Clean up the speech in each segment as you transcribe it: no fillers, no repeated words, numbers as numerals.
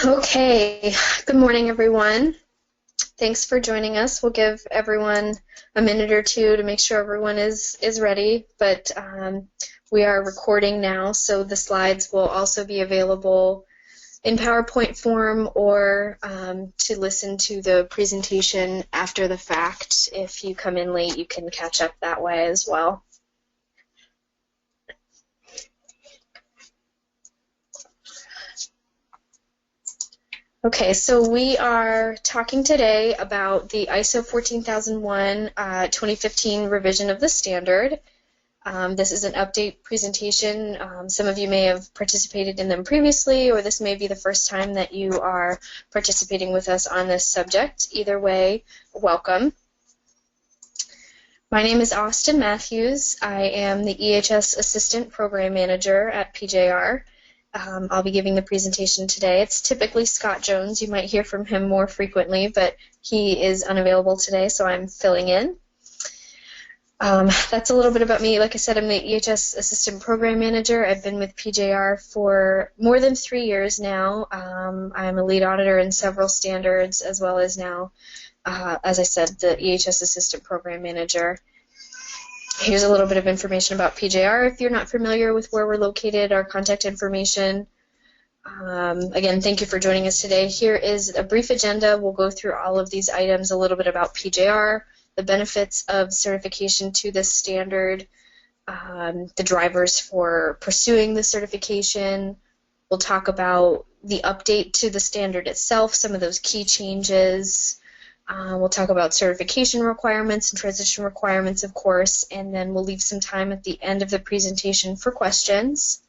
Okay, good morning, everyone. Thanks for joining us. We'll give everyone a minute or two to make sure everyone is ready, but we are recording now, so the slides will also be available in PowerPoint form or to listen to the presentation after the fact. If you come in late, you can catch up that way as well. Okay, so we are talking today about the ISO 14001 2015 revision of the standard. This is an update presentation. Some of you may have participated in them previously, or this may be the first time that you are participating with us on this subject. Either way, welcome. My name is Austin Matthews. I am the EHS Assistant Program Manager at PJR. I'll be giving the presentation today. It's typically Scott Jones. You might hear from him more frequently, but he is unavailable today, so I'm filling in. That's a little bit about me. Like I said, I'm the EHS Assistant Program Manager. I've been with PJR for more than 3 years now. I'm a lead auditor in several standards, as well as now, as I said, the EHS Assistant Program Manager. Here's a little bit of information about PJR if you're not familiar with where we're located, our contact information. Again, thank you for joining us today. Here is a brief agenda. We'll go through all of these items, a little bit about PJR, the benefits of certification to this standard, the drivers for pursuing the certification. We'll talk about the update to the standard itself, some of those key changes. We'll talk about certification requirements and transition requirements, of course, and then we'll leave some time at the end of the presentation for questions.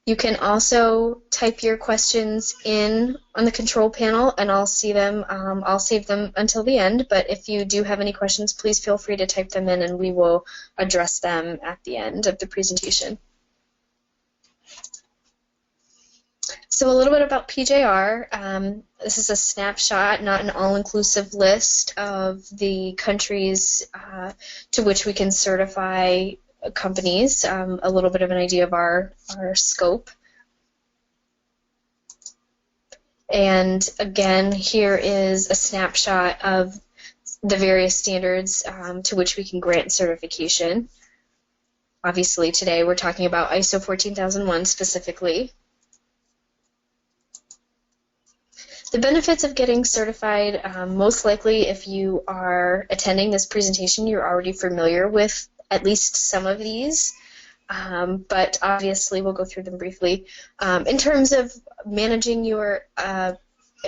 You can also type your questions in on the control panel, and I'll see them. I'll save them until the end, but if you do have any questions, please feel free to type them in, and we will address them at the end of the presentation. So a little bit about PJR. This is a snapshot, not an all-inclusive list of the countries to which we can certify companies, a little bit of an idea of our scope. And again, here is a snapshot of the various standards to which we can grant certification. Obviously, today we're talking about ISO 14001 specifically. The benefits of getting certified, most likely if you are attending this presentation, you're already familiar with at least some of these, but obviously we'll go through them briefly. In terms of managing your,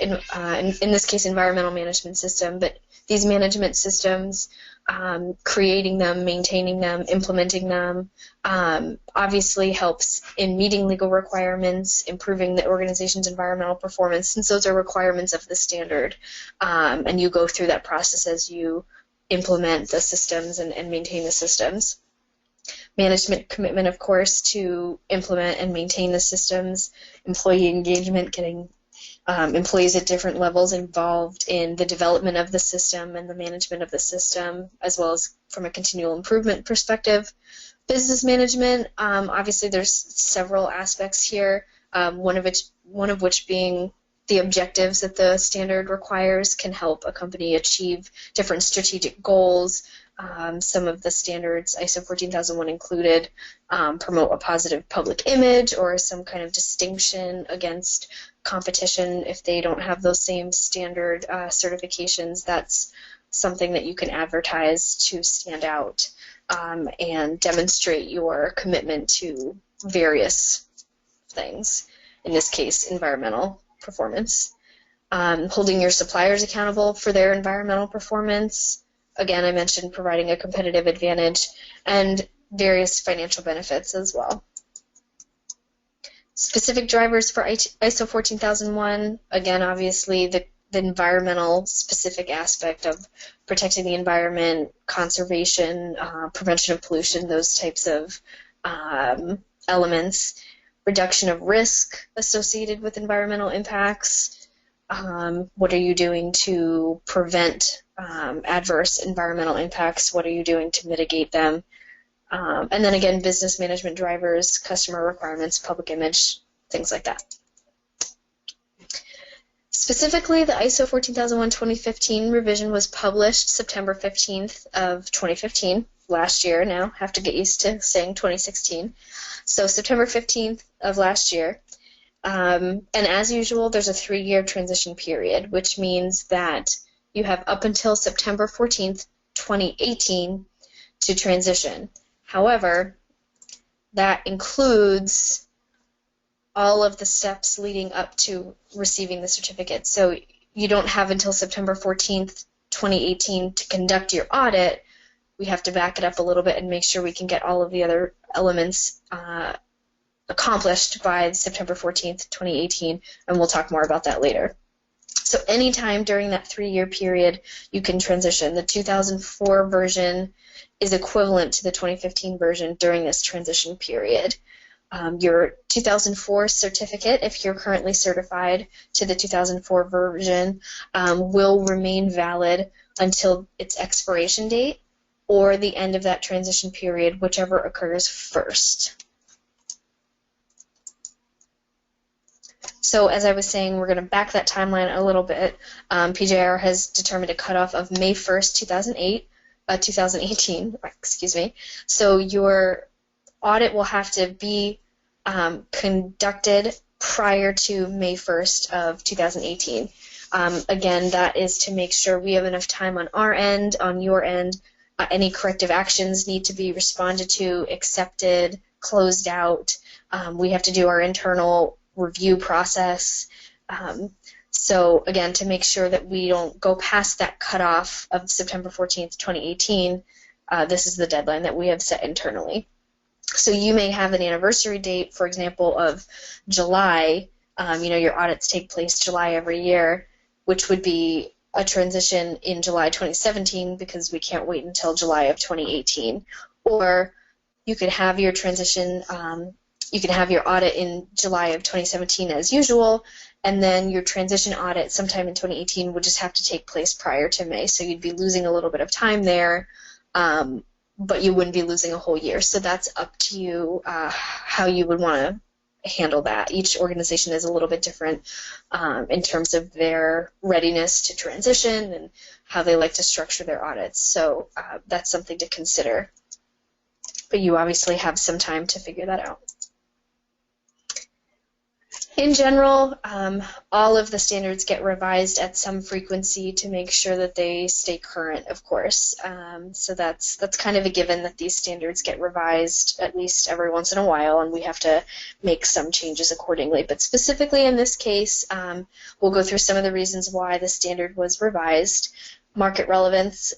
in this case, environmental management system, but these management systems, creating them, maintaining them, implementing them, obviously helps in meeting legal requirements, improving the organization's environmental performance, since those are requirements of the standard, and you go through that process as you implement the systems and maintain the systems. Management commitment, of course, to implement and maintain the systems, employee engagement, getting employees at different levels involved in the development of the system and the management of the system, as well as from a continual improvement perspective. Business management, obviously there's several aspects here, one of which being the objectives that the standard requires can help a company achieve different strategic goals. Some of the standards, ISO 14001 included, promote a positive public image or some kind of distinction against competition if they don't have those same standard certifications. That's something that you can advertise to stand out and demonstrate your commitment to various things, in this case, environmental performance. Holding your suppliers accountable for their environmental performance. Again, I mentioned providing a competitive advantage and various financial benefits as well. Specific drivers for ISO 14001, again, obviously the environmental specific aspect of protecting the environment, conservation, prevention of pollution, those types of elements. Reduction of risk associated with environmental impacts. What are you doing to prevent adverse environmental impacts? What are you doing to mitigate them? And then again, business management drivers, customer requirements, public image, things like that. Specifically, the ISO 14001:2015 revision was published September 15th of 2015, last year now. Have to get used to saying 2016. So September 15th of last year. And as usual, there's a 3-year transition period, which means that you have up until September 14th, 2018 to transition. However, that includes all of the steps leading up to receiving the certificate. So you don't have until September 14th, 2018 to conduct your audit. We have to back it up a little bit and make sure we can get all of the other elements accomplished by September 14th, 2018, and we'll talk more about that later. So anytime during that 3-year period, you can transition. The 2004 version is equivalent to the 2015 version during this transition period. Your 2004 certificate, if you're currently certified to the 2004 version, will remain valid until its expiration date or the end of that transition period, whichever occurs first. So as I was saying, we're going to back that timeline a little bit. PJR has determined a cutoff of May 1st, 2018. Excuse me. So your audit will have to be conducted prior to May 1st of 2018. Again, that is to make sure we have enough time on our end, on your end. Any corrective actions need to be responded to, accepted, closed out. We have to do our internal review process. So again, to make sure that we don't go past that cutoff of September 14th, 2018, this is the deadline that we have set internally. So you may have an anniversary date, for example, of July. Your audits take place July every year, which would be a transition in July 2017 because we can't wait until July of 2018. Or you could have your transition, you can have your audit in July of 2017 as usual, and then your transition audit sometime in 2018 would just have to take place prior to May. So you'd be losing a little bit of time there, but you wouldn't be losing a whole year. So that's up to you how you would want to handle that. Each organization is a little bit different in terms of their readiness to transition and how they like to structure their audits. So that's something to consider. But you obviously have some time to figure that out. In general, all of the standards get revised at some frequency to make sure that they stay current, of course. So that's kind of a given that these standards get revised at least every once in a while, and we have to make some changes accordingly. But specifically in this case, we'll go through some of the reasons why the standard was revised. Market relevance,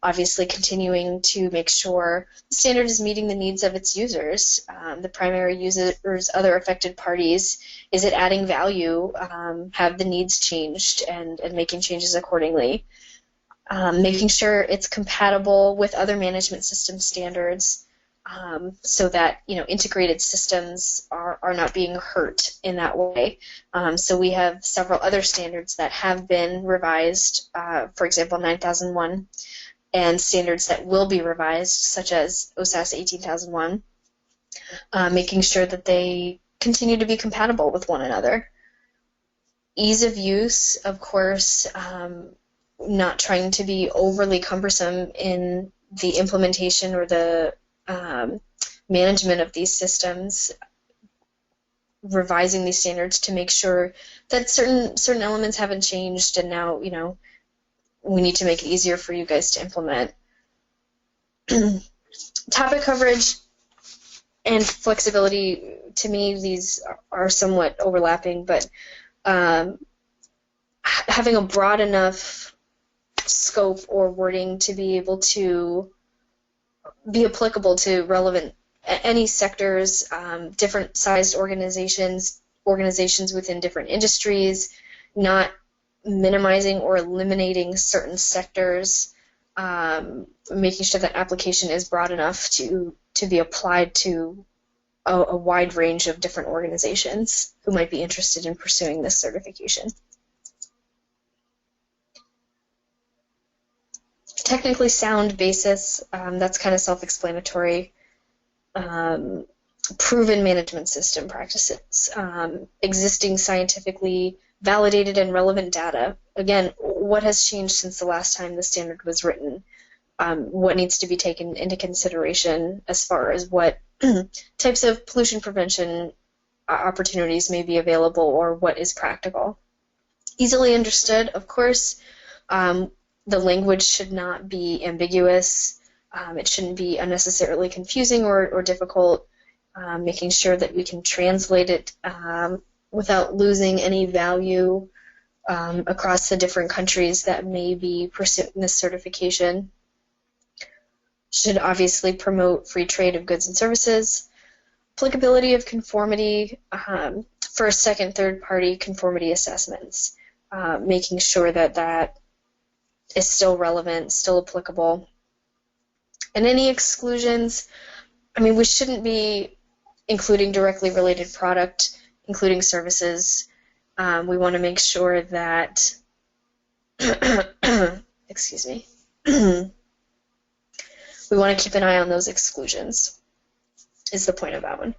obviously continuing to make sure the standard is meeting the needs of its users, the primary users, other affected parties. Is it adding value? Have the needs changed and making changes accordingly? Making sure it's compatible with other management system standards so that integrated systems are not being hurt in that way. So we have several other standards that have been revised, for example 9001, and standards that will be revised such as OSAS 18001, making sure that they continue to be compatible with one another. Ease of use, of course, not trying to be overly cumbersome in the implementation or the management of these systems, revising these standards to make sure that certain elements haven't changed, and now we need to make it easier for you guys to implement. Topic coverage and flexibility, to me, these are somewhat overlapping, but having a broad enough scope or wording to be able to be applicable to relevant any sectors, different sized organizations within different industries, not minimizing or eliminating certain sectors, making sure that application is broad enough to be applied to a wide range of different organizations who might be interested in pursuing this certification. Technically sound basis, that's kind of self-explanatory. Proven management system practices, existing scientifically validated and relevant data. Again, what has changed since the last time the standard was written? What needs to be taken into consideration as far as what types of pollution prevention opportunities may be available or what is practical. Easily understood, of course. The language should not be ambiguous. It shouldn't be unnecessarily confusing or difficult, making sure that we can translate it without losing any value across the different countries that may be pursuing this certification. Should obviously promote free trade of goods and services, applicability of conformity, first, second, third-party conformity assessments, making sure that that is still relevant, still applicable. And any exclusions, I mean, we shouldn't be including directly related product, including services. We want to make sure that, excuse me, we want to keep an eye on those exclusions, is the point of that one.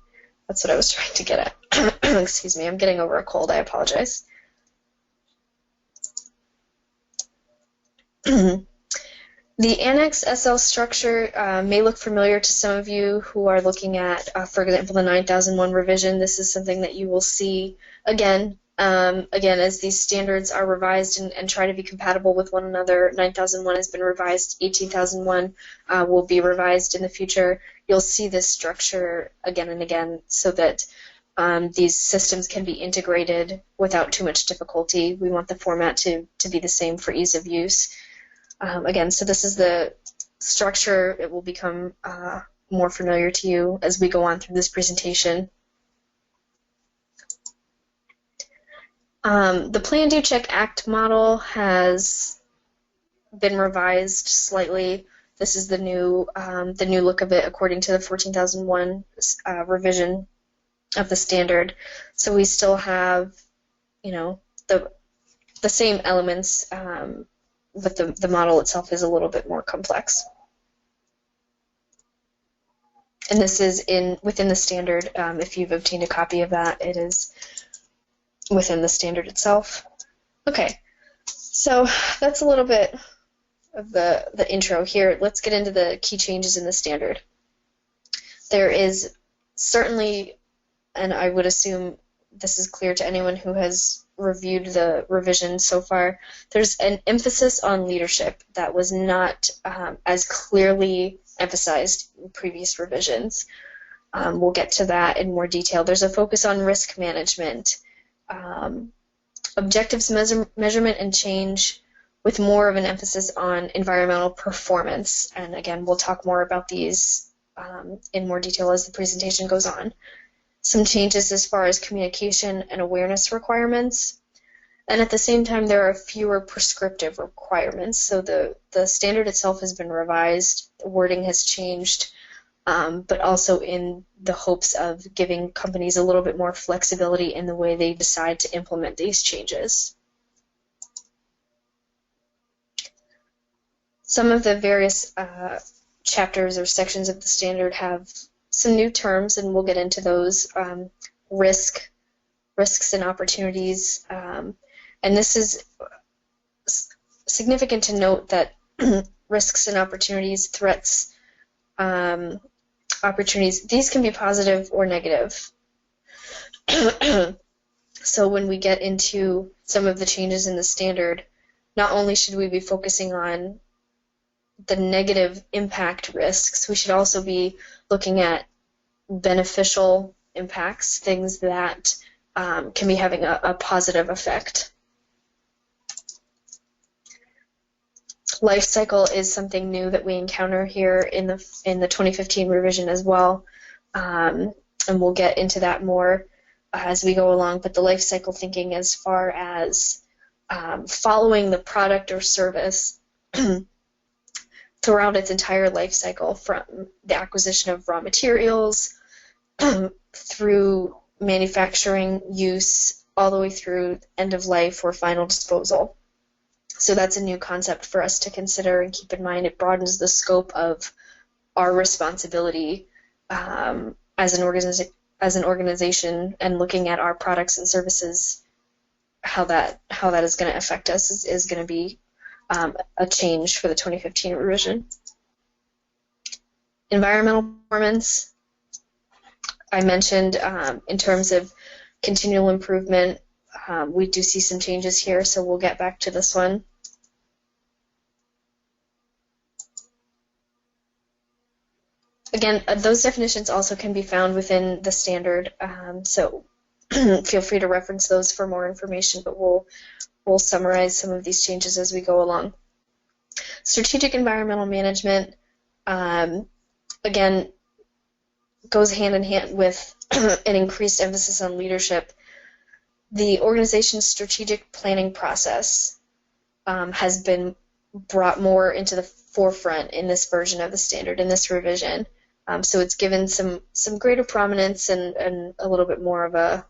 That's what I was trying to get at. Excuse me, I'm getting over a cold, I apologize. The Annex SL structure may look familiar to some of you who are looking at, for example, the 9001 revision. This is something that you will see again as these standards are revised and try to be compatible with one another. 9001 has been revised, 18001 will be revised in the future. You'll see this structure again and again so that these systems can be integrated without too much difficulty. We want the format to be the same for ease of use. Again, so this is the structure. It will become more familiar to you as we go on through this presentation. The Plan, Do, Check, Act model has been revised slightly. This is the new look of it according to the 14001 revision of the standard. So we still have, you know, the same elements, but the model itself is a little bit more complex. And this is within the standard. If you've obtained a copy of that, it is within the standard itself. Okay, so that's a little bit of the intro here. Let's get into the key changes in the standard. There is certainly, and I would assume this is clear to anyone who has reviewed the revision so far, there's an emphasis on leadership that was not as clearly emphasized in previous revisions. We'll get to that in more detail. There's a focus on risk management, objectives, measurement, and change, with more of an emphasis on environmental performance. And again, we'll talk more about these in more detail as the presentation goes on. Some changes as far as communication and awareness requirements. And at the same time, there are fewer prescriptive requirements. So the standard itself has been revised, the wording has changed, but also in the hopes of giving companies a little bit more flexibility in the way they decide to implement these changes. Some of the various chapters or sections of the standard have some new terms, and we'll get into those. Risks and opportunities. And this is significant to note that risks and opportunities, threats, opportunities, these can be positive or negative. So when we get into some of the changes in the standard, not only should we be focusing on the negative impact risks, we should also be looking at beneficial impacts, things that can be having a positive effect. Life cycle is something new that we encounter here in the 2015 revision as well, and we'll get into that more as we go along. But the life cycle thinking, as far as following the product or service throughout its entire life cycle, from the acquisition of raw materials through manufacturing, use, all the way through end of life or final disposal. So that's a new concept for us to consider and keep in mind. It broadens the scope of our responsibility as an organization and looking at our products and services how that is going to affect us is going to be a change for the 2015 revision. Environmental performance, I mentioned in terms of continual improvement, we do see some changes here, so we'll get back to this one. Again, those definitions also can be found within the standard, so feel free to reference those for more information, but we'll summarize some of these changes as we go along. Strategic environmental management, again, goes hand in hand with an increased emphasis on leadership. The organization's strategic planning process has been brought more into the forefront in this version of the standard, in this revision. So it's given some greater prominence and a little bit more of a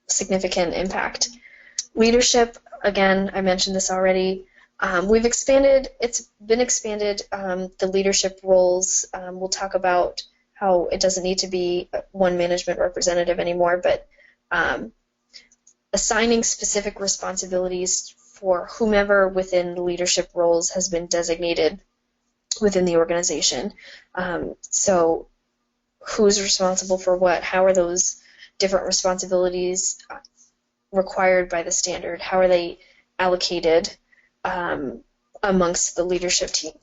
significant impact. Leadership, again, I mentioned this already. It's been expanded, the leadership roles. We'll talk about how it doesn't need to be one management representative anymore, but assigning specific responsibilities for whomever within the leadership roles has been designated within the organization. So who's responsible for what? How are those different responsibilities required by the standard? How are they allocated amongst the leadership team?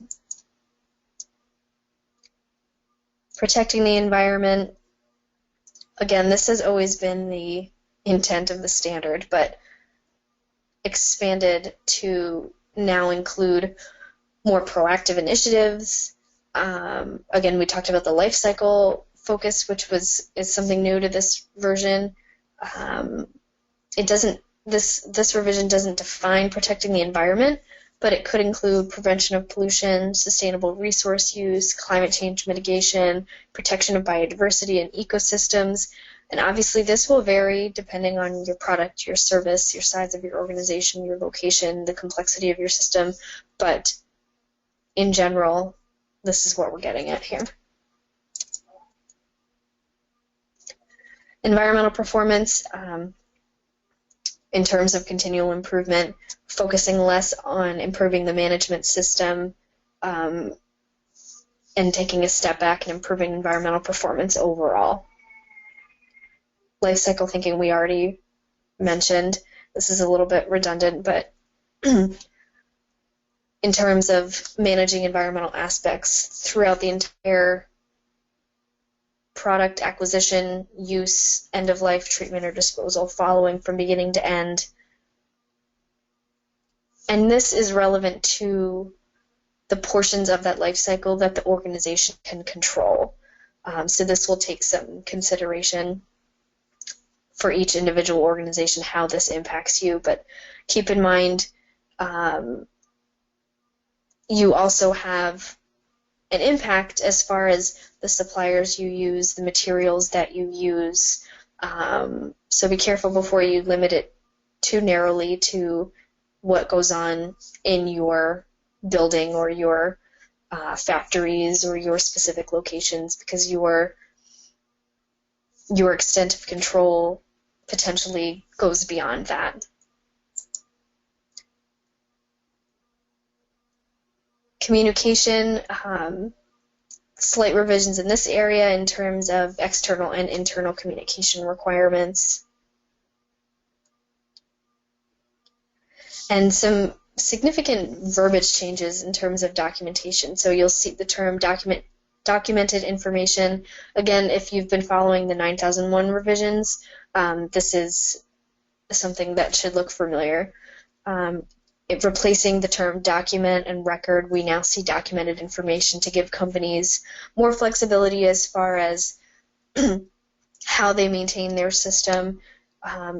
Protecting the environment. Again, this has always been the intent of the standard, but expanded to now include more proactive initiatives. Again, we talked about the life cycle focus, which is something new to this version. This revision doesn't define protecting the environment, but it could include prevention of pollution, sustainable resource use, climate change mitigation, protection of biodiversity and ecosystems. And obviously this will vary depending on your product, your service, your size of your organization, your location, the complexity of your system, but in general, this is what we're getting at here. Environmental performance, in terms of continual improvement, focusing less on improving the management system and taking a step back and improving environmental performance overall. Lifecycle thinking we already mentioned. This is a little bit redundant, but in terms of managing environmental aspects throughout the entire product acquisition, use, end-of-life treatment or disposal, following from beginning to end. And this is relevant to the portions of that life cycle that the organization can control. So this will take some consideration for each individual organization how this impacts you, but keep in mind you also have an impact as far as the suppliers you use, the materials that you use. So be careful before you limit it too narrowly to what goes on in your building or your factories or your specific locations, because your extent of control potentially goes beyond that. Communication, slight revisions in this area in terms of external and internal communication requirements. And some significant verbiage changes in terms of documentation. So you'll see the term documented information. Again, if you've been following the 9001 revisions, this is something that should look familiar. Replacing the term document and record, we now see documented information to give companies more flexibility as far as how they maintain their system.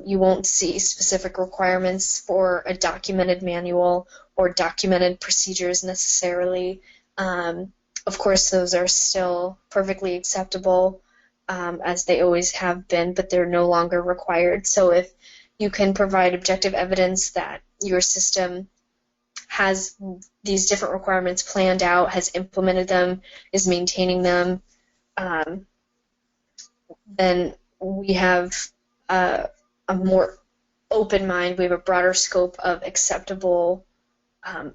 You won't see specific requirements for a documented manual or documented procedures necessarily. Of course, those are still perfectly acceptable, as they always have been, but they're no longer required. So if you can provide objective evidence that your system has these different requirements planned out, has implemented them, is maintaining them, then we have a more open mind. We have a broader scope of acceptable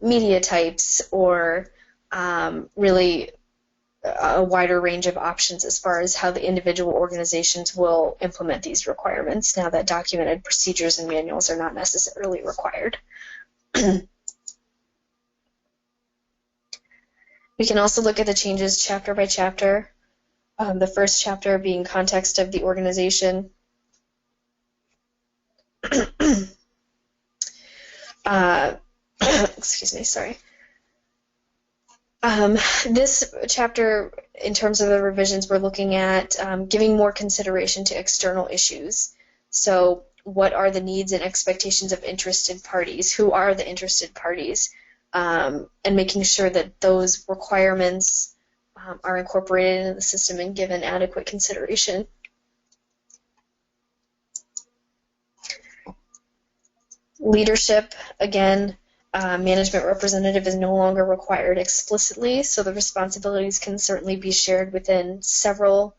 media types, or really a wider range of options as far as how the individual organizations will implement these requirements, now that documented procedures and manuals are not necessarily required. We can also look at the changes chapter by chapter. The first chapter being context of the organization. Excuse me, sorry. This chapter, in terms of the revisions, we're looking at giving more consideration to external issues. So what are the needs and expectations of interested parties? Who are the interested parties? And making sure that those requirements are incorporated into the system and given adequate consideration. Leadership, again, management representative is no longer required explicitly, so the responsibilities can certainly be shared within several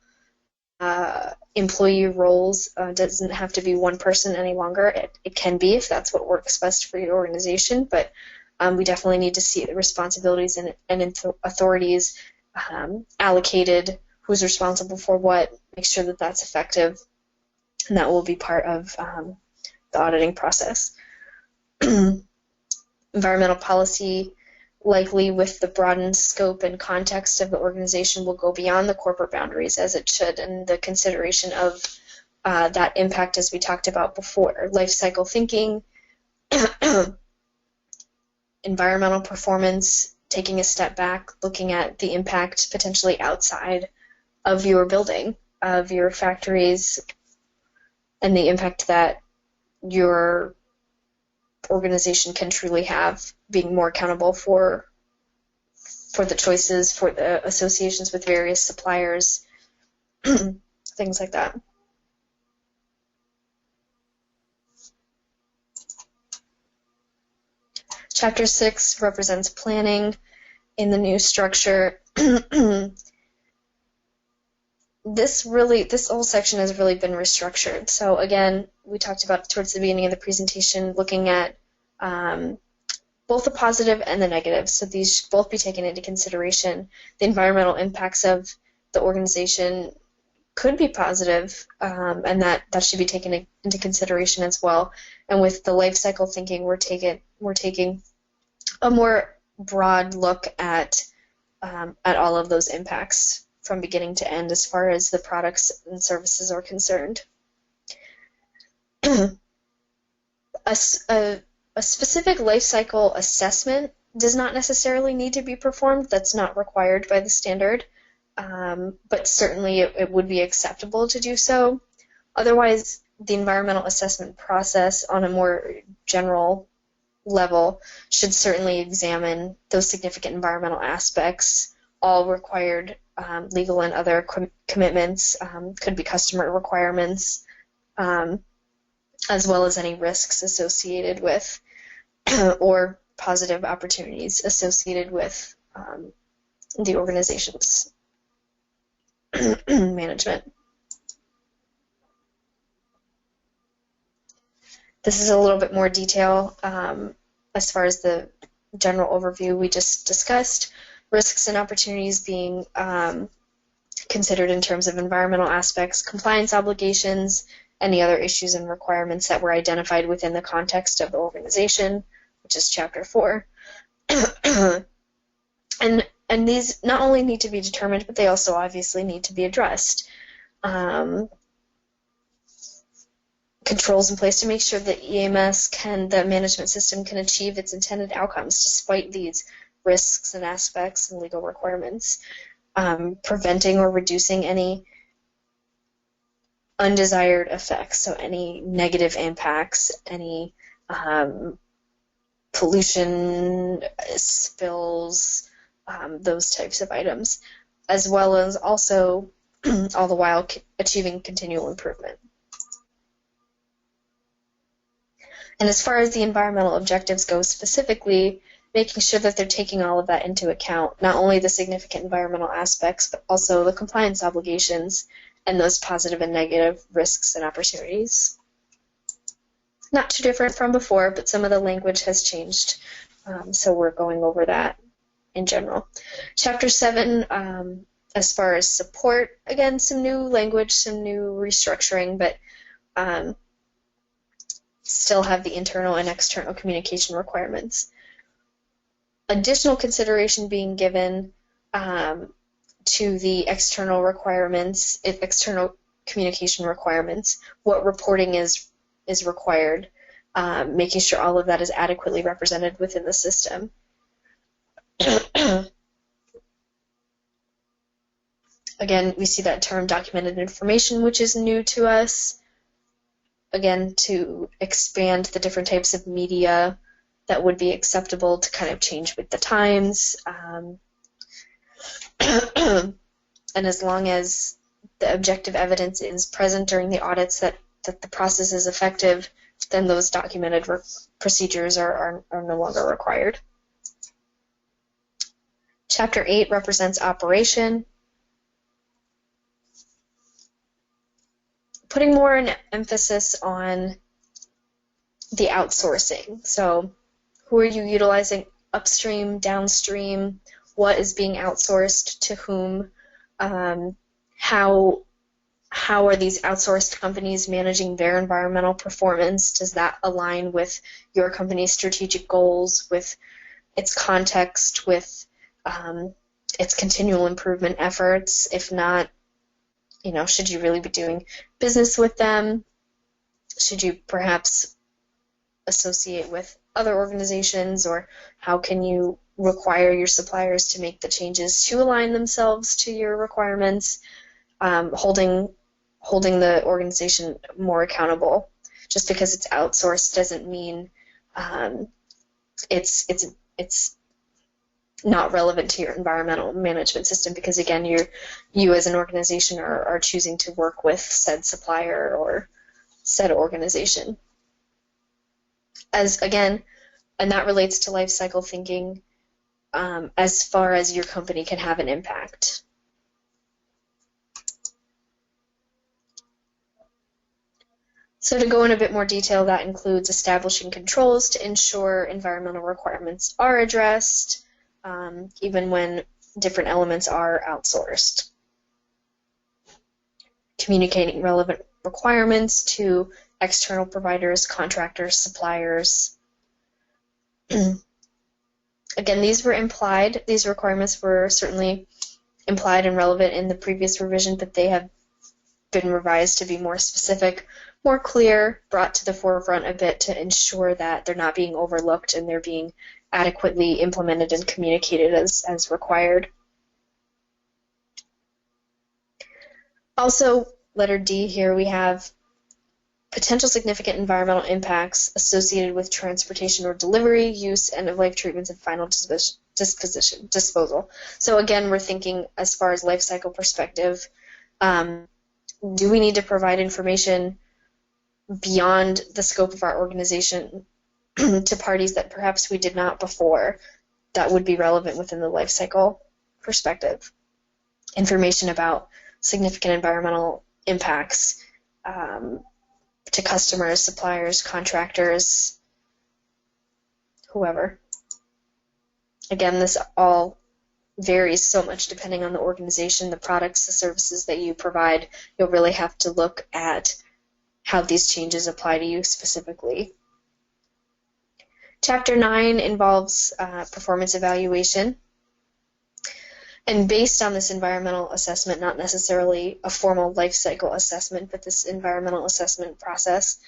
employee roles. Doesn't have to be one person any longer. It can be if that's what works best for your organization, but we definitely need to see the responsibilities and authorities allocated, who's responsible for what, make sure that that's effective, and that will be part of the auditing process. Environmental policy, likely with the broadened scope and context of the organization, will go beyond the corporate boundaries, as it should, and the consideration of that impact, as we talked about before. Lifecycle thinking, environmental performance, taking a step back, looking at the impact potentially outside of your building, of your factories, and the impact that your organization can truly have, being more accountable for the choices, for the associations with various suppliers, things like that. Chapter 6 represents planning in the new structure. This whole section has really been restructured. So again, we talked about towards the beginning of the presentation, looking at both the positive and the negative. So these should both be taken into consideration. The environmental impacts of the organization could be positive, and that should be taken into consideration as well. And with the life cycle thinking, we're taking a more broad look at all of those impacts from beginning to end as far as the products and services are concerned. A specific life cycle assessment does not necessarily need to be performed. That's not required by the standard, but certainly it would be acceptable to do so. Otherwise, the environmental assessment process on a more general level should certainly examine those significant environmental aspects, all required legal and other commitments, could be customer requirements, as well as any risks associated with or positive opportunities associated with the organization's management. This is a little bit more detail as far as the general overview we just discussed. Risks and opportunities being considered in terms of environmental aspects, compliance obligations, any other issues and requirements that were identified within the context of the organization, which is Chapter 4. And these not only need to be determined, but they also obviously need to be addressed. Controls in place to make sure that EMS the management system can achieve its intended outcomes despite these risks and aspects and legal requirements. Preventing or reducing any undesired effects, so any negative impacts, any pollution, spills, those types of items, as well as also all the while achieving continual improvement. And as far as the environmental objectives go specifically, making sure that they're taking all of that into account, not only the significant environmental aspects, but also the compliance obligations and those positive and negative risks and opportunities. Not too different from before, but some of the language has changed, so we're going over that in general. Chapter 7, as far as support, again, some new language, some new restructuring, but still have the internal and external communication requirements. Additional consideration being given to the external requirements, external communication requirements, what reporting is required, making sure all of that is adequately represented within the system. Again, we see that term documented information, which is new to us. Again, to expand the different types of media that would be acceptable to kind of change with the times. And as long as the objective evidence is present during the audits that the process is effective, then those documented procedures are no longer required. Chapter 8 represents operation. Putting more an emphasis on the outsourcing. So who are you utilizing upstream, downstream? What is being outsourced to whom? How are these outsourced companies managing their environmental performance? Does that align with your company's strategic goals, with its context, with its continual improvement efforts? If not, should you really be doing business with them? Should you perhaps associate with other organizations, or how can you require your suppliers to make the changes to align themselves to your requirements? Holding the organization more accountable. Just because it's outsourced doesn't mean it's not relevant to your environmental management system, because again, you as an organization are choosing to work with said supplier or said organization. And that relates to life cycle thinking, as far as your company can have an impact. So to go in a bit more detail, that includes establishing controls to ensure environmental requirements are addressed, even when different elements are outsourced. Communicating relevant requirements to external providers, contractors, suppliers. Again, these were implied. These requirements were certainly implied and relevant in the previous revision, but they have been revised to be more specific, more clear, brought to the forefront a bit to ensure that they're not being overlooked and they're being adequately implemented and communicated as required. Also, letter D here, we have potential significant environmental impacts associated with transportation or delivery, use, end-of-life treatments, and final disposal. So again, we're thinking as far as life cycle perspective, do we need to provide information beyond the scope of our organization to parties that perhaps we did not before that would be relevant within the life cycle perspective? Information about significant environmental impacts to customers, suppliers, contractors, whoever. Again, this all varies so much depending on the organization, the products, the services that you provide. You'll really have to look at how these changes apply to you specifically. Chapter 9 involves performance evaluation. And based on this environmental assessment, not necessarily a formal life cycle assessment, but this environmental assessment process,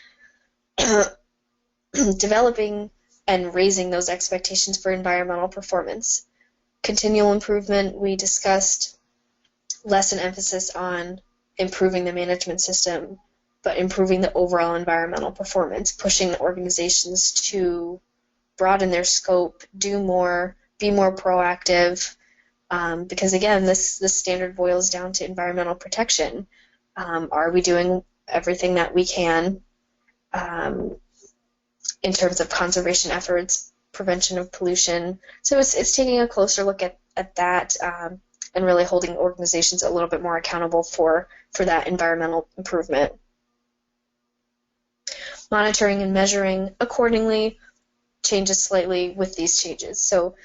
developing and raising those expectations for environmental performance. Continual improvement, we discussed, less an emphasis on improving the management system, but improving the overall environmental performance, pushing the organizations to broaden their scope, do more, be more proactive, because again, this standard boils down to environmental protection. Are we doing everything that we can in terms of conservation efforts, prevention of pollution? So it's taking a closer look at that, and really holding organizations a little bit more accountable for that environmental improvement. Monitoring and measuring accordingly changes slightly with these changes. So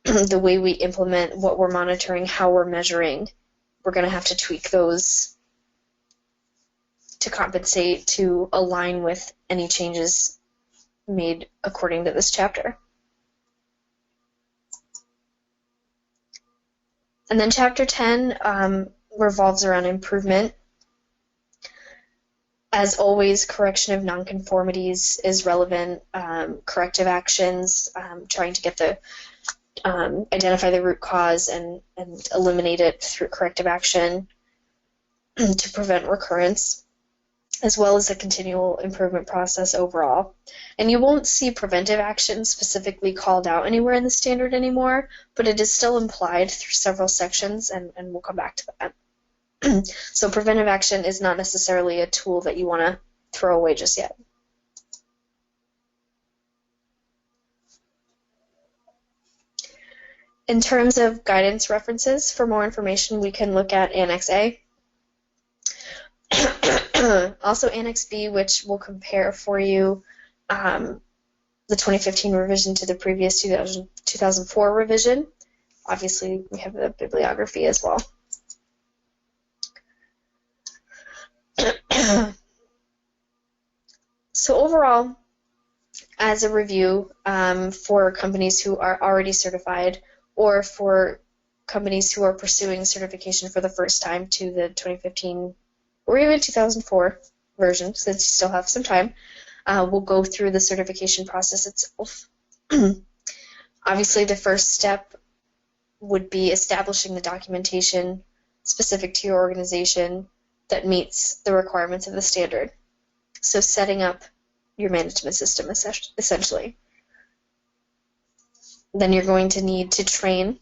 the way we implement what we're monitoring, how we're measuring, we're going to have to tweak those to compensate, to align with any changes made according to this chapter. And then Chapter 10 revolves around improvement. As always, correction of nonconformities is relevant. Corrective actions, trying to get the identify the root cause and eliminate it through corrective action to prevent recurrence, as well as the continual improvement process overall. And you won't see preventive action specifically called out anywhere in the standard anymore, but it is still implied through several sections, and we'll come back to that. So preventive action is not necessarily a tool that you want to throw away just yet. In terms of guidance references, for more information, we can look at Annex A. Also Annex B, which will compare for you the 2015 revision to the previous 2004 revision. Obviously, we have the bibliography as well. So overall, as a review for companies who are already certified or for companies who are pursuing certification for the first time to the 2015 or even 2004 version, since you still have some time, we'll go through the certification process itself. Obviously, the first step would be establishing the documentation specific to your organization that meets the requirements of the standard. So setting up your management system, essentially. Then you're going to need to train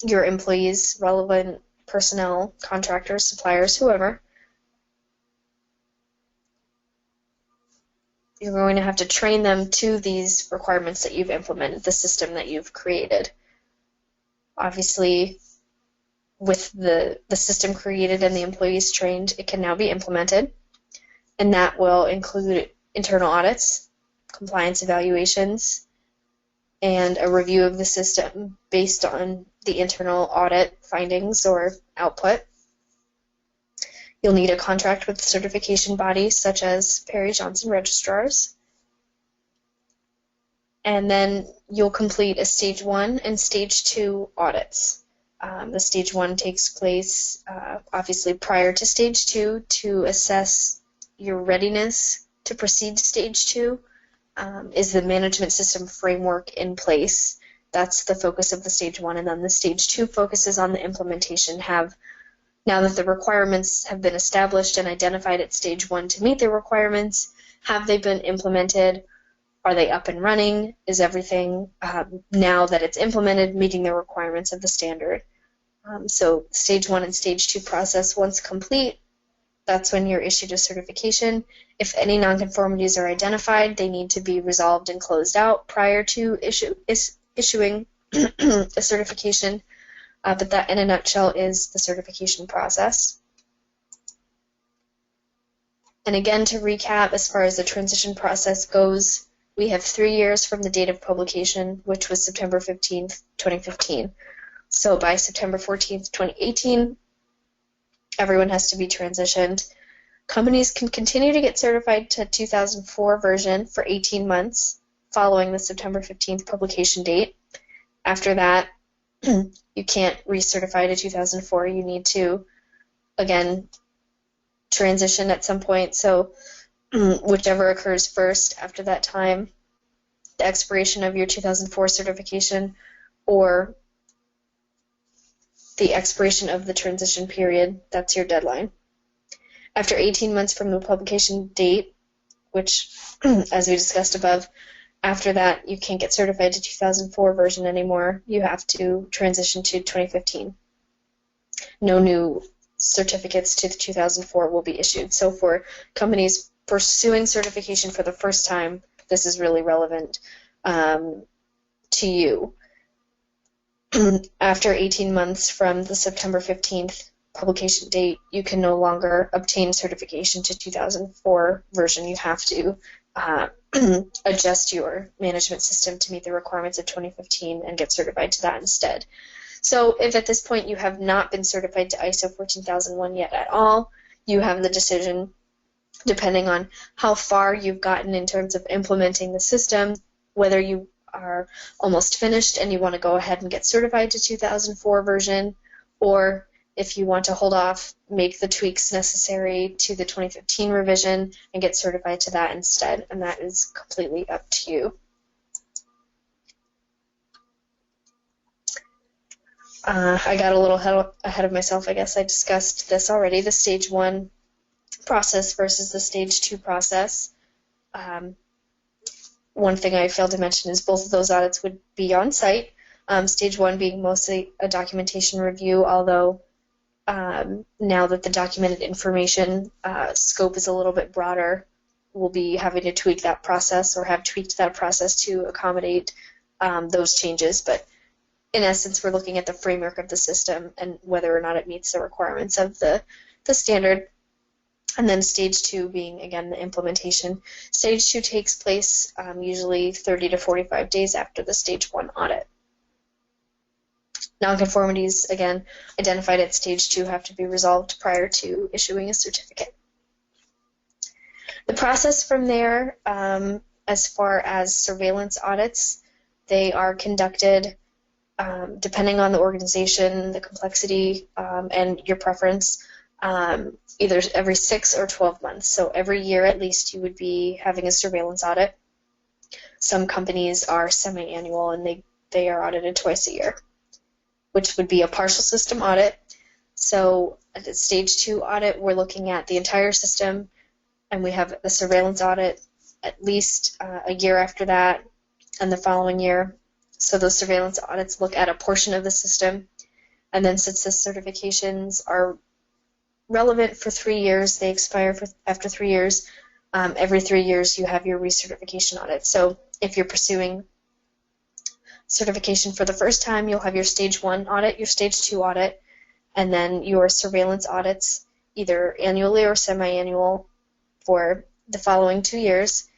your employees, relevant personnel, contractors, suppliers, whoever. You're going to have to train them to these requirements that you've implemented, the system that you've created. Obviously, with the system created and the employees trained, it can now be implemented, and that will include internal audits, compliance evaluations, and a review of the system based on the internal audit findings or output. You'll need a contract with certification bodies such as Perry Johnson Registrars. And then you'll complete a Stage 1 and Stage 2 audits. The Stage 1 takes place obviously prior to Stage 2 to assess your readiness to proceed to Stage 2. Is the management system framework in place? That's the focus of the Stage 1, and then the Stage 2 focuses on the implementation. Now that the requirements have been established and identified at Stage 1 to meet the requirements, have they been implemented? Are they up and running? Is everything, now that it's implemented, meeting the requirements of the standard? So Stage 1 and Stage 2 process, once complete, that's when you're issued a certification. If any nonconformities are identified, they need to be resolved and closed out prior to issuing a certification. But that, in a nutshell, is the certification process. And again, to recap, as far as the transition process goes, we have 3 years from the date of publication, which was September 15th, 2015. So by September 14th, 2018, everyone has to be transitioned. Companies can continue to get certified to 2004 version for 18 months following the September 15th publication date. After that, you can't recertify to 2004. You need to, again, transition at some point. So whichever occurs first after that time, the expiration of your 2004 certification or the expiration of the transition period, that's your deadline. After 18 months from the publication date, which, as we discussed above, after that you can't get certified to 2004 version anymore. You have to transition to 2015. No new certificates to the 2004 will be issued. So for companies pursuing certification for the first time, this is really relevant to you. after 18 months from the September 15th publication date, you can no longer obtain certification to 2004 version. You have to adjust your management system to meet the requirements of 2015 and get certified to that instead. So if at this point you have not been certified to ISO 14001 yet at all, you have the decision, depending on how far you've gotten in terms of implementing the system, whether you are almost finished and you want to go ahead and get certified to 2004 version, or if you want to hold off, make the tweaks necessary to the 2015 revision and get certified to that instead, and that is completely up to you. I got a little ahead of myself, I guess. I discussed this already, the stage 1 process versus the stage 2 process. One thing I failed to mention is both of those audits would be on site, stage 1 being mostly a documentation review, although now that the documented information scope is a little bit broader, we'll be having to tweak that process or have tweaked that process to accommodate those changes. But in essence, we're looking at the framework of the system and whether or not it meets the requirements of the standard. And then stage 2 being, again, the implementation. Stage 2 takes place usually 30 to 45 days after the stage 1 audit. Nonconformities, again, identified at stage 2 have to be resolved prior to issuing a certificate. The process from there, as far as surveillance audits, they are conducted depending on the organization, the complexity, and your preference, either every 6 or 12 months. So every year at least you would be having a surveillance audit. Some companies are semi-annual and they are audited twice a year, which would be a partial system audit. So at the stage 2 audit, we're looking at the entire system, and we have the surveillance audit at least a year after that and the following year. So those surveillance audits look at a portion of the system, and then since the certifications are relevant for 3 years, they expire after 3 years. Every 3 years you have your recertification audit. So if you're pursuing certification for the first time, you'll have your stage 1 audit, your stage 2 audit, and then your surveillance audits either annually or semi-annual for the following 2 years.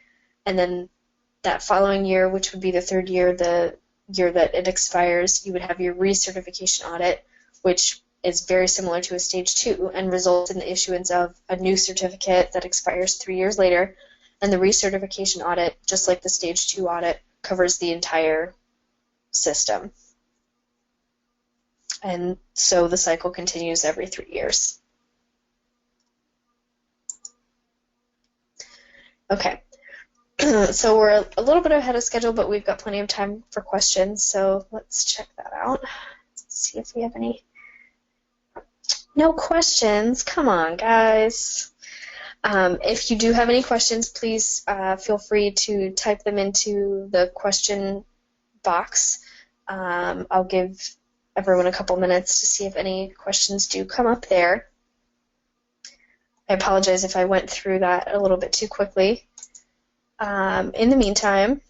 And then that following year, which would be the 3rd year, the year that it expires, you would have your recertification audit, which is very similar to a stage 2 and results in the issuance of a new certificate that expires 3 years later. And the recertification audit, just like the stage 2 audit, covers the entire system. And so the cycle continues every 3 years. Okay. So we're a little bit ahead of schedule, but we've got plenty of time for questions, so let's check that out. Let's see if we have any. No questions? Come on, guys. If you do have any questions, please feel free to type them into the question box. I'll give everyone a couple minutes to see if any questions do come up there. I apologize if I went through that a little bit too quickly. In the meantime,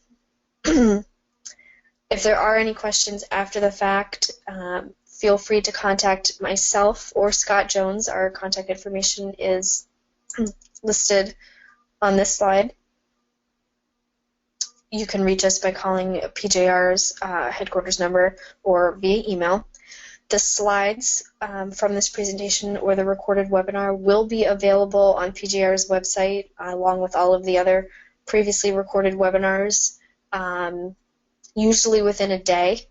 if there are any questions after the fact, feel free to contact myself or Scott Jones. Our contact information is listed on this slide. You can reach us by calling PJR's headquarters number or via email. The slides from this presentation or the recorded webinar will be available on PJR's website along with all of the other previously recorded webinars, usually within a day.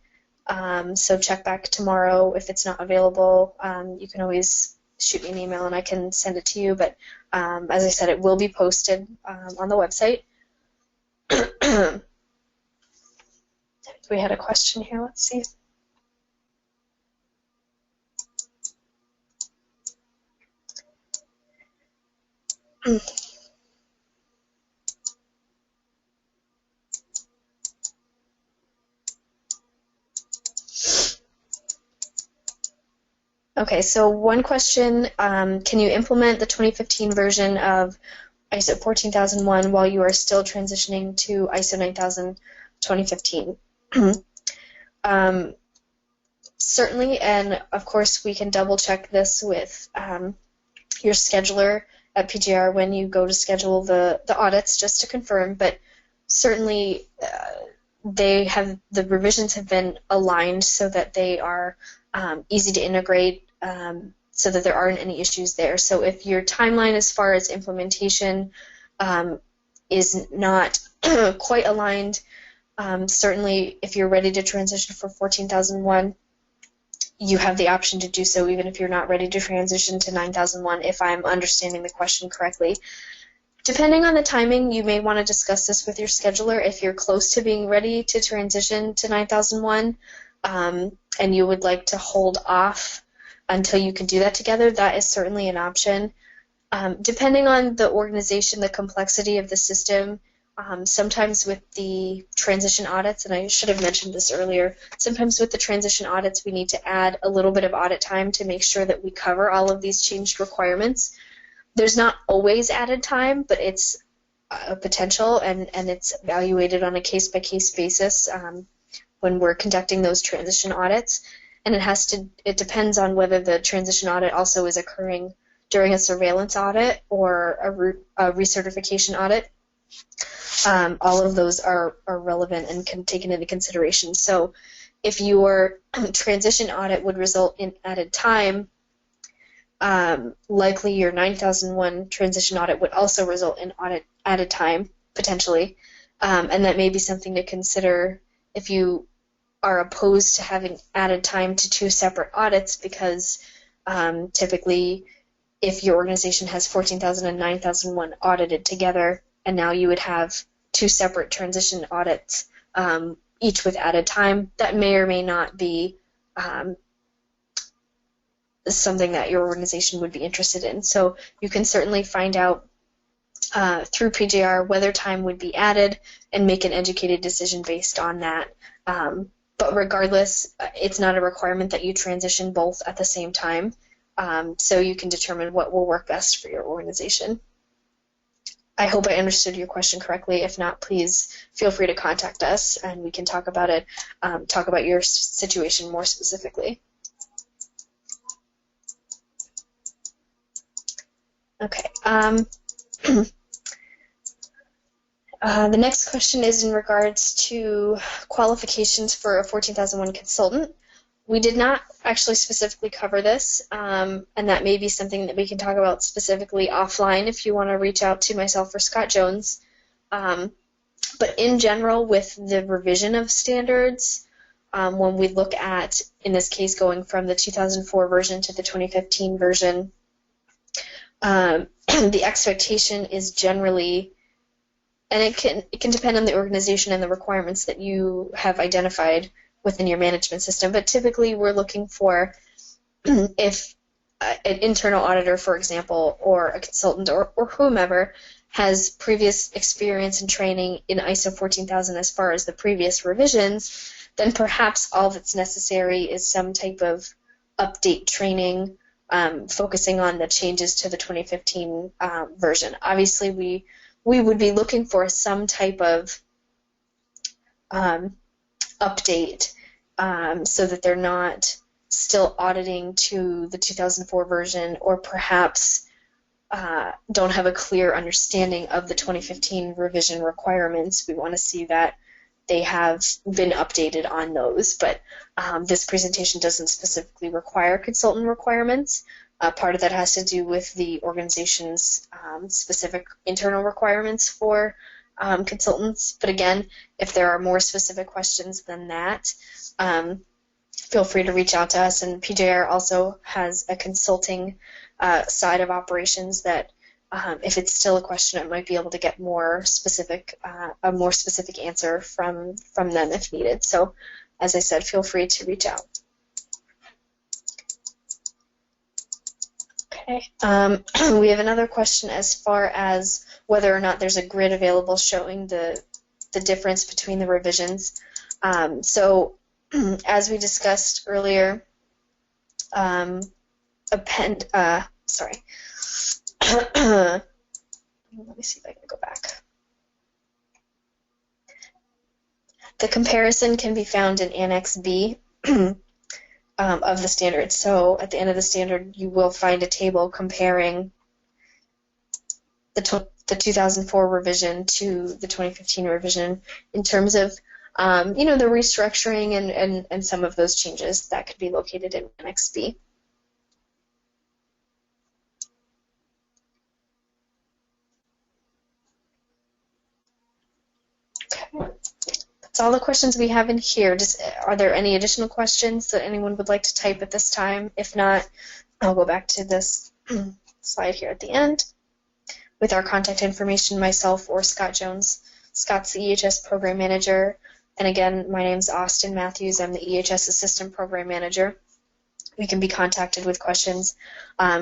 So check back tomorrow if it's not available. You can always shoot me an email and I can send it to you. But as I said, it will be posted on the website. We had a question here. Let's see. Okay, so one question, can you implement the 2015 version of ISO 14001 while you are still transitioning to ISO 9000 2015? Certainly, and of course we can double check this with your scheduler at PGR when you go to schedule the audits just to confirm, but certainly the revisions have been aligned so that they are easy to integrate, so that there aren't any issues there. So if your timeline as far as implementation is not quite aligned, certainly if you're ready to transition for 14,001, you have the option to do so even if you're not ready to transition to 9001, if I'm understanding the question correctly. Depending on the timing, you may want to discuss this with your scheduler. If you're close to being ready to transition to 9001 and you would like to hold off until you can do that together, that is certainly an option. Depending on the organization, the complexity of the system, sometimes with the transition audits, and I should have mentioned this earlier, sometimes with the transition audits we need to add a little bit of audit time to make sure that we cover all of these changed requirements. There's not always added time, but it's a potential, and it's evaluated on a case-by-case basis when we're conducting those transition audits. And it depends on whether the transition audit also is occurring during a surveillance audit or a recertification audit. All of those are relevant and can be taken into consideration. So if your transition audit would result in added time, likely your 9001 transition audit would also result in added time, potentially. And that may be something to consider if you are opposed to having added time to two separate audits, because typically if your organization has 14,000 and 9001 audited together, and now you would have two separate transition audits, each with added time, that may or may not be something that your organization would be interested in. So you can certainly find out through PJR whether time would be added and make an educated decision based on that. But regardless, it's not a requirement that you transition both at the same time, so you can determine what will work best for your organization. I hope I understood your question correctly. If not, please feel free to contact us and we can talk about it, talk about your situation more specifically. Okay. The next question is in regards to qualifications for a 14,001 consultant. We did not actually specifically cover this, and that may be something that we can talk about specifically offline if you want to reach out to myself or Scott Jones. But in general, with the revision of standards, when we look at, in this case, going from the 2004 version to the 2015 version, the expectation is generally, and it can depend on the organization and the requirements that you have identified within your management system, but typically we're looking for, if an internal auditor, for example, or a consultant or whomever has previous experience and training in ISO 14000 as far as the previous revisions, then perhaps all that's necessary is some type of update training focusing on the changes to the 2015 version. Obviously, we would be looking for some type of update so that they're not still auditing to the 2004 version, or perhaps don't have a clear understanding of the 2015 revision requirements. We want to see that they have been updated on those, but this presentation doesn't specifically require consultant requirements. Part of that has to do with the organization's specific internal requirements for consultants. But again, if there are more specific questions than that, feel free to reach out to us. And PJR also has a consulting side of operations that, if it's still a question, it might be able to get more specific, a more specific answer from them if needed. So, as I said, feel free to reach out. Okay. We have another question as far as whether or not there's a grid available showing the difference between the revisions. So, as we discussed earlier, sorry. Let me see if I can go back. The comparison can be found in Annex B. of the standard. So at the end of the standard, you will find a table comparing the 2004 revision to the 2015 revision in terms of the restructuring and some of those changes that could be located in Annex B. Okay. That's all the questions we have in here. Are there any additional questions that anyone would like to type at this time? If not, I'll go back to this slide here at the end with our contact information, myself or Scott Jones. Scott's the EHS Program Manager. And again, my name's Austin Matthews. I'm the EHS Assistant Program Manager. We can be contacted with questions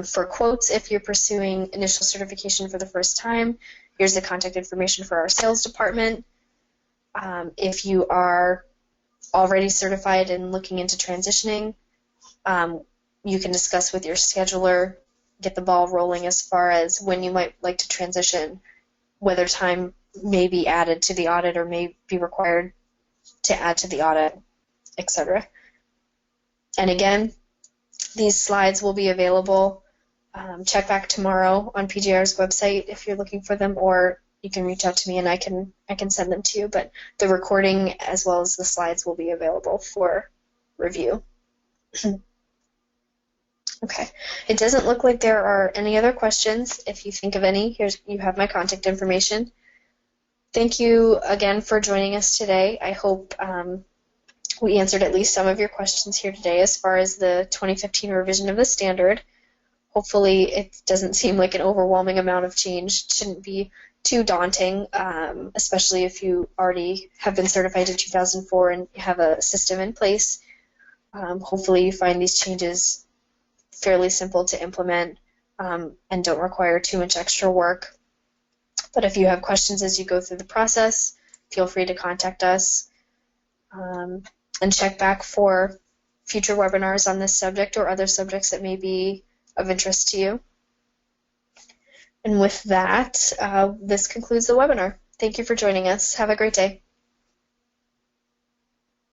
for quotes if you're pursuing initial certification for the first time. Here's the contact information for our sales department. If you are already certified and looking into transitioning, you can discuss with your scheduler, get the ball rolling as far as when you might like to transition, whether time may be added to the audit or may be required to add to the audit, etc. And again, these slides will be available. Check back tomorrow on PGR's website if you're looking for them, or you can reach out to me and I can send them to you. But the recording as well as the slides will be available for review. Okay. It doesn't look like there are any other questions. If you think of any, you have my contact information. Thank you again for joining us today. I hope we answered at least some of your questions here today as far as the 2015 revision of the standard. Hopefully it doesn't seem like an overwhelming amount of change. It shouldn't be too daunting, especially if you already have been certified in 2004 and have a system in place. Hopefully you find these changes fairly simple to implement and don't require too much extra work. But if you have questions as you go through the process, feel free to contact us and check back for future webinars on this subject or other subjects that may be of interest to you. And with that, this concludes the webinar. Thank you for joining us. Have a great day.